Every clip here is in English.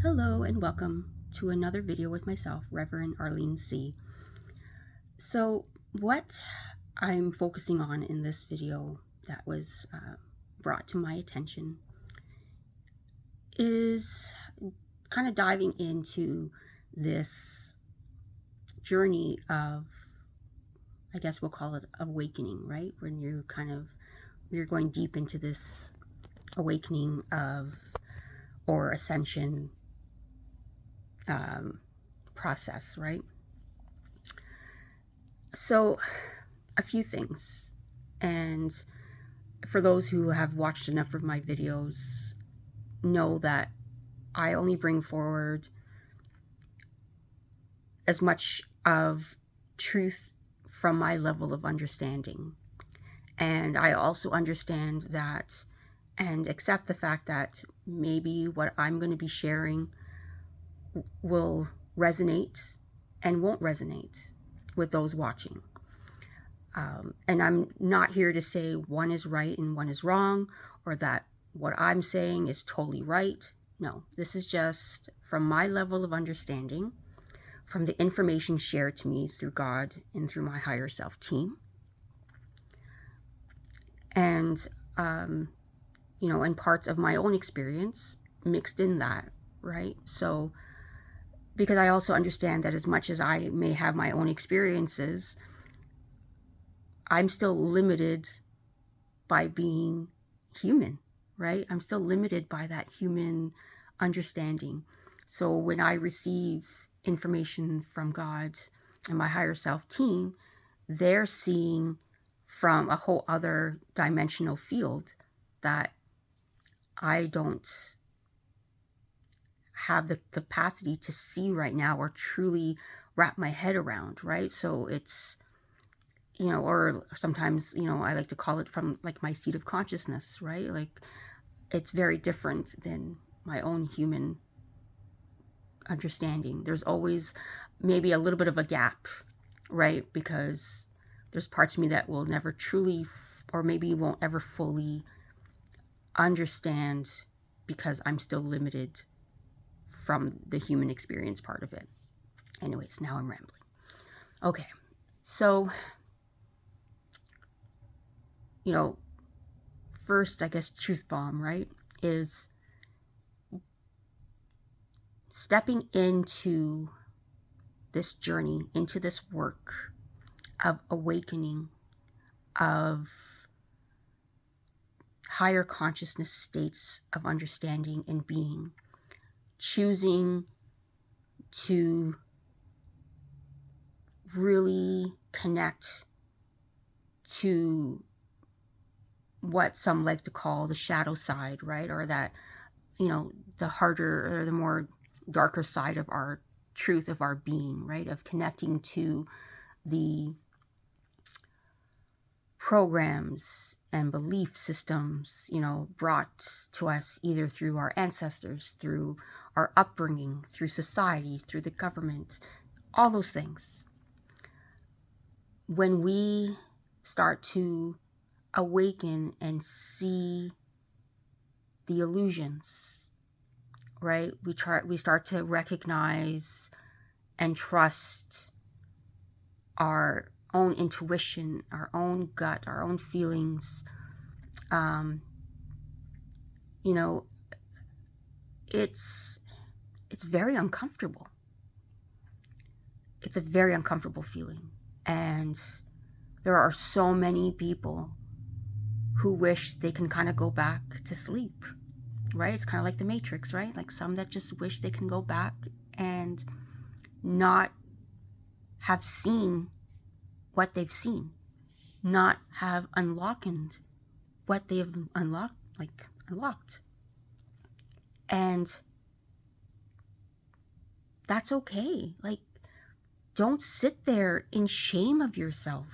Hello and welcome to another video with myself, Reverend Arlene C. So what I'm focusing on in this video that was brought to my attention is kind of diving into this journey of, I guess we'll call it awakening, right? When you're going deep into this awakening or ascension process, right? So a few things, and for those who have watched enough of my videos know that I only bring forward as much of truth from my level of understanding. And I also understand that and accept the fact that maybe what I'm going to be sharing will resonate and won't resonate with those watching. And I'm not here to say one is right and one is wrong, or that what I'm saying is totally right. No, this is just from my level of understanding, from the information shared to me through God and through my higher self team. And, and parts of my own experience mixed in that, right? So, because I also understand that as much as I may have my own experiences, I'm still limited by being human, right? I'm still limited by that human understanding. So when I receive information from God and my higher self team, they're seeing from a whole other dimensional field that I don't have the capacity to see right now or truly wrap my head around, right? So it's, or sometimes, I like to call it from like my seat of consciousness, right? Like it's very different than my own human understanding. There's always maybe a little bit of a gap, right? Because there's parts of me that will never truly, or maybe won't ever fully understand because I'm still limited from the human experience part of it. Anyways, now I'm rambling. Okay, so, first, I guess, truth bomb, right, is stepping into this journey, into this work of awakening, of higher consciousness states of understanding and being, choosing to really connect to what some like to call the shadow side, right? Or that, the harder or the more darker side of our truth, of our being, right? Of connecting to the programs and belief systems, brought to us either through our ancestors, through our upbringing, through society, through the government, all those things. When we start to awaken and see the illusions, right? We start to recognize and trust our own intuition, our own gut, our own feelings. It's very uncomfortable. It's a very uncomfortable feeling. And there are so many people who wish they can kind of go back to sleep, right? It's kind of like the Matrix, right? Like some that just wish they can go back and not have seen what they've seen, not have unlocked what they have unlocked. And that's okay. Like, don't sit there in shame of yourself.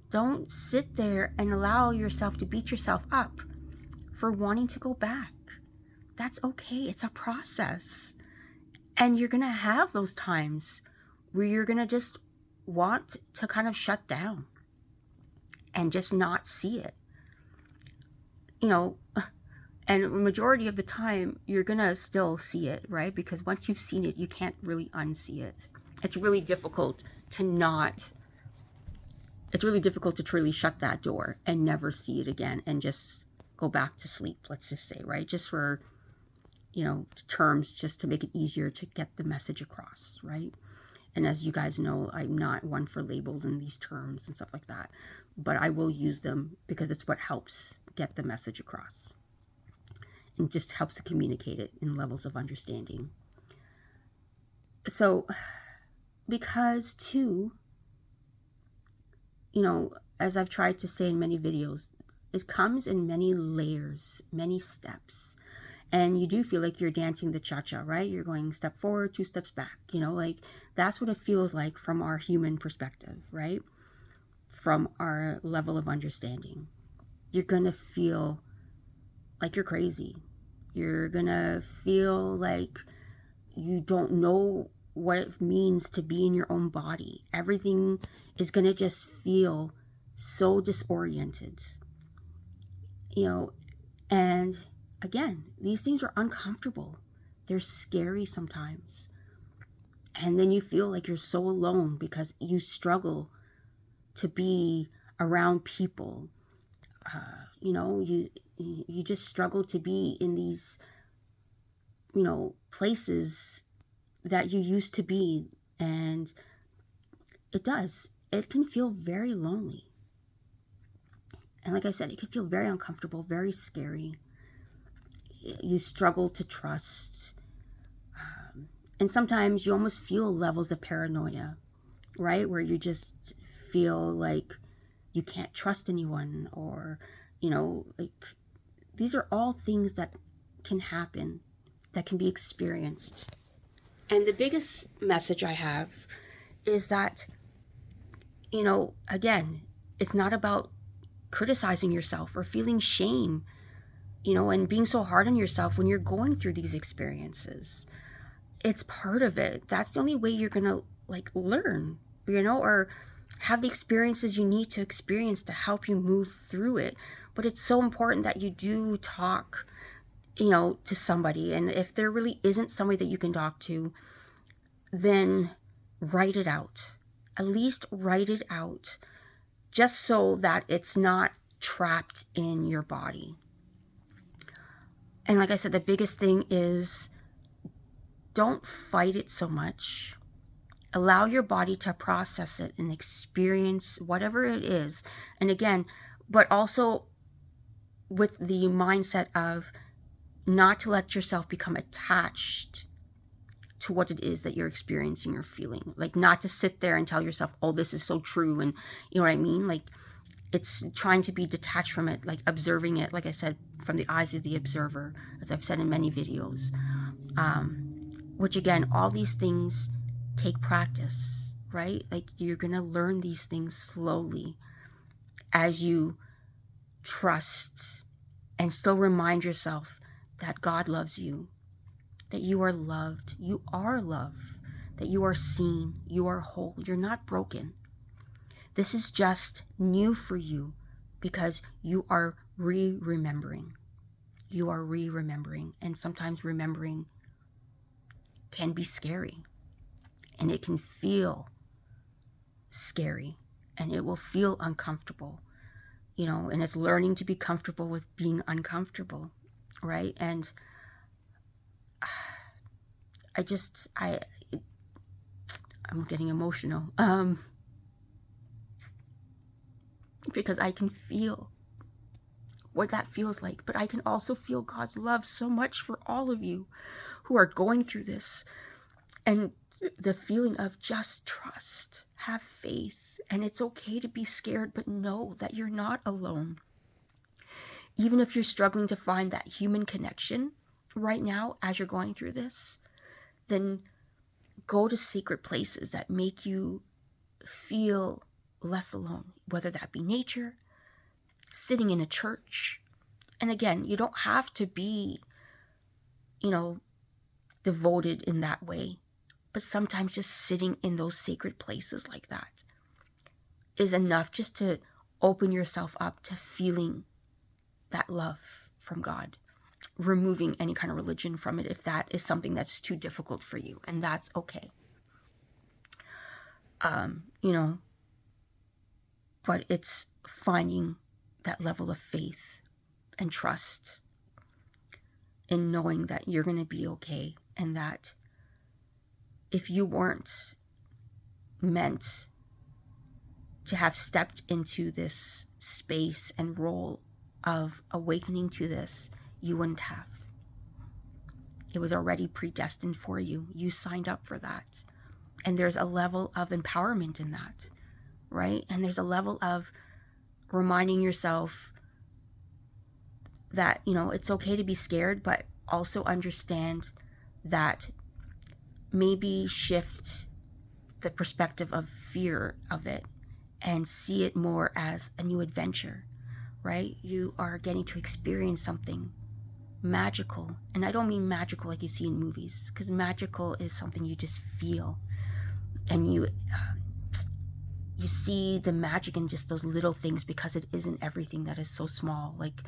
Don't sit there and allow yourself to beat yourself up for wanting to go back. That's okay. It's a process. And you're going to have those times where you're going to just want to kind of shut down and just not see it. And majority of the time, you're going to still see it, right? Because once you've seen it, you can't really unsee it. It's really difficult to truly shut that door and never see it again and just go back to sleep, let's just say, right? Just for, terms, just to make it easier to get the message across, right? And as you guys know, I'm not one for labels and these terms and stuff like that, but I will use them because it's what helps get the message across. And just helps to communicate it in levels of understanding. So, because too, as I've tried to say in many videos, it comes in many layers, many steps. And you do feel like you're dancing the cha-cha, right? You're going step forward, 2 steps back. That's what it feels like from our human perspective, right? From our level of understanding. You're going to feel like you're crazy. You're going to feel like you don't know what it means to be in your own body. Everything is going to just feel so disoriented. And again, these things are uncomfortable. They're scary sometimes. And then you feel like you're so alone because you struggle to be around people. You just struggle to be in these, places that you used to be. And it can feel very lonely. And like I said, it can feel very uncomfortable, very scary. You struggle to trust. And sometimes you almost feel levels of paranoia, right? Where you just feel like you can't trust anyone, or, these are all things that can happen, that can be experienced. And the biggest message I have is that, again, it's not about criticizing yourself or feeling shame, and being so hard on yourself when you're going through these experiences. It's part of it. That's the only way you're going to learn, or have the experiences you need to experience to help you move through it. But it's so important that you do talk, to somebody. And if there really isn't somebody that you can talk to, then write it out. At least write it out, just so that it's not trapped in your body. And like I said, the biggest thing is, don't fight it so much. Allow your body to process it and experience whatever it is. And again, but also with the mindset of not to let yourself become attached to what it is that you're experiencing or feeling. Not to sit there and tell yourself, oh, this is so true. And you know what I mean? It's trying to be detached from it, observing it, like I said, from the eyes of the observer, as I've said in many videos. Which again, all these things take practice, right? You're going to learn these things slowly as you trust and still remind yourself that God loves you, that you are loved, that you are seen, you are whole, you're not broken. This is just new for you because you are remembering. You are remembering, and sometimes remembering can be scary, and it can feel scary, and it will feel uncomfortable, and it's learning to be comfortable with being uncomfortable, right? And I'm getting emotional, because I can feel what that feels like, but I can also feel God's love so much for all of you who are going through this, and the feeling of just trust, have faith, and it's okay to be scared, but know that you're not alone. Even if you're struggling to find that human connection right now as you're going through this, then go to sacred places that make you feel less alone, whether that be nature, sitting in a church. And again, you don't have to be, devoted in that way. But sometimes just sitting in those sacred places like that is enough just to open yourself up to feeling that love from God. removing any kind of religion from it if that is something that's too difficult for you, and that's okay. You know, but it's finding that level of faith and trust in knowing that you're going to be okay, and that if you weren't meant to have stepped into this space and role of awakening to this, you wouldn't have. It was already predestined for you. You signed up for that. And there's a level of empowerment in that, right? And there's a level of reminding yourself that, you know, it's okay to be scared, but also understand that maybe shift the perspective of fear of it and see it more as a new adventure, right? You are getting to experience something magical. And I don't mean magical like you see in movies, because magical is something you just feel. And you see the magic in just those little things, because it isn't everything that is so small. Like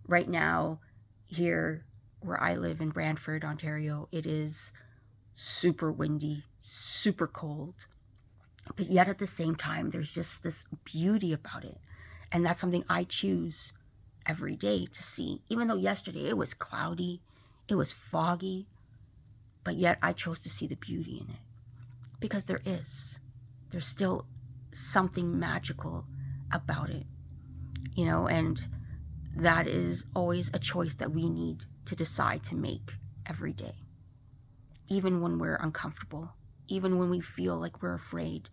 right now, here where I live in Brantford, Ontario, it is super windy, super cold. But yet at the same time, there's just this beauty about it. And that's something I choose every day to see. Even though yesterday it was cloudy, it was foggy, but yet I chose to see the beauty in it. Because there's still something magical about it, you know, and that is always a choice that we need to decide to make every day. Even when we're uncomfortable, even when we feel like we're afraid,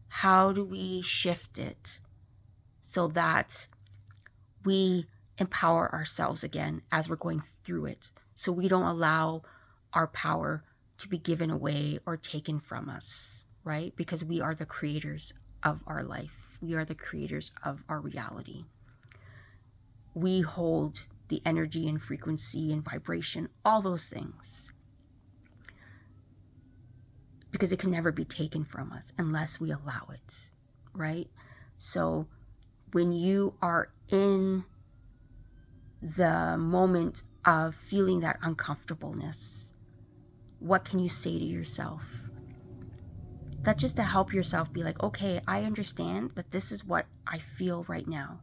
how do we shift it so that we empower ourselves again as we're going through it, so we don't allow our power to be given away or taken from us, right? Because we are the creators of our life. We are the creators of our reality. We hold the energy and frequency and vibration, all those things, because it can never be taken from us unless we allow it, right? So when you are in the moment of feeling that uncomfortableness, what can you say to yourself? That just to help yourself be like, okay, I understand that this is what I feel right now.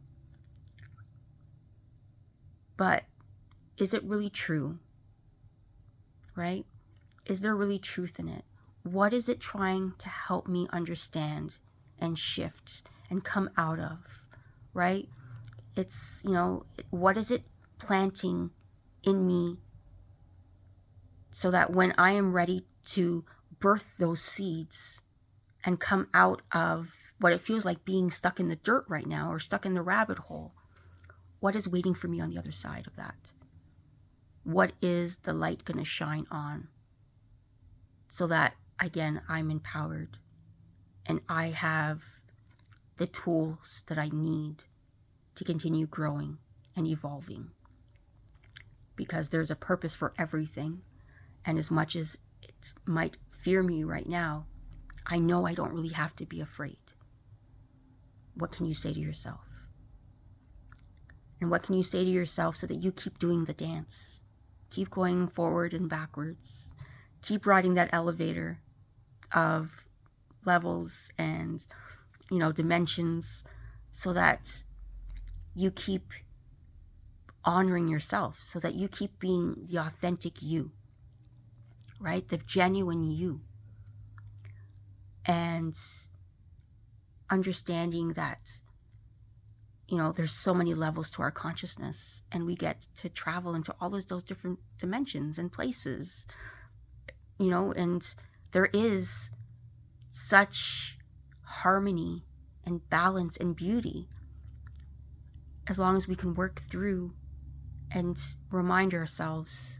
But is it really true? Right? Is there really truth in it? What is it trying to help me understand and shift and come out of? Right? It's, you know, what is it planting in me so that when I am ready to birth those seeds and come out of what it feels like being stuck in the dirt right now or stuck in the rabbit hole, what is waiting for me on the other side of that? What is the light going to shine on so that, again, I'm empowered and I have the tools that I need to continue growing and evolving? Because there's a purpose for everything. And as much as it might fear me right now, I know I don't really have to be afraid. What can you say to yourself? And what can you say to yourself so that you keep doing the dance? Keep going forward and backwards. Keep riding that elevator of levels and, you know, dimensions, so that you keep honoring yourself, so that you keep being the authentic you, right? The genuine you. And understanding that, you know, there's so many levels to our consciousness, and we get to travel into all those different dimensions and places, you know, and there is such harmony and balance and beauty as long as we can work through and remind ourselves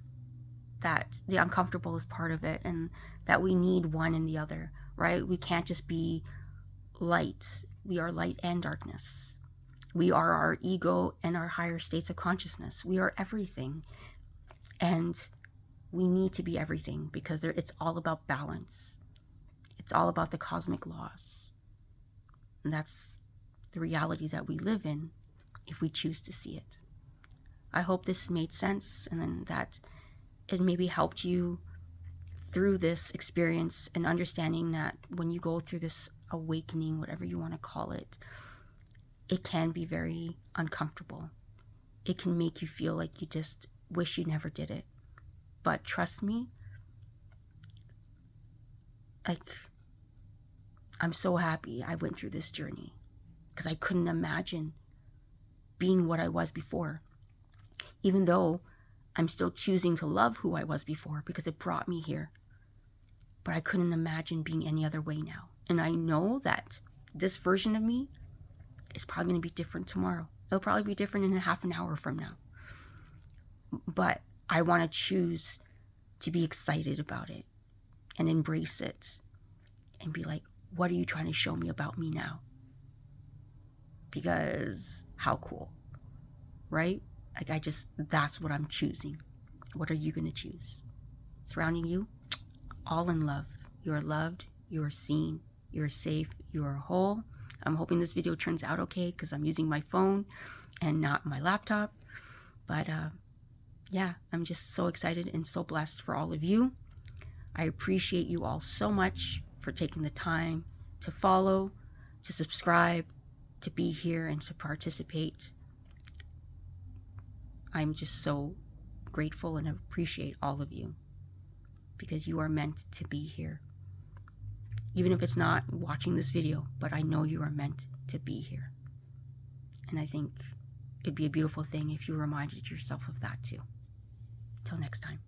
that the uncomfortable is part of it, and that we need one and the other, right? We can't just be light. We are light and darkness. We are our ego and our higher states of consciousness. We are everything. And we need to be everything, because it's all about balance. It's all about the cosmic laws. And that's the reality that we live in if we choose to see it. I hope this made sense, and then that it maybe helped you through this experience and understanding that when you go through this awakening, whatever you want to call it, it can be very uncomfortable. It can make you feel like you just wish you never did it. But trust me, like, I'm so happy I went through this journey, because I couldn't imagine being what I was before, even though I'm still choosing to love who I was before because it brought me here. But I couldn't imagine being any other way now. And I know that this version of me is probably going to be different tomorrow. It'll probably be different in a half an hour from now. But I want to choose to be excited about it and embrace it and be like, what are you trying to show me about me now? Because how cool, right? Like, that's what I'm choosing. What are you going to choose? Surrounding you, all in love. You are loved, you are seen, you are safe, you are whole. I'm hoping this video turns out okay, because I'm using my phone and not my laptop. But yeah, I'm just so excited and so blessed for all of you. I appreciate you all so much for taking the time to follow, to subscribe, to be here, and to participate. I'm just so grateful and appreciate all of you, because you are meant to be here. Even if it's not watching this video, but I know you are meant to be here. And I think it'd be a beautiful thing if you reminded yourself of that too. Till next time.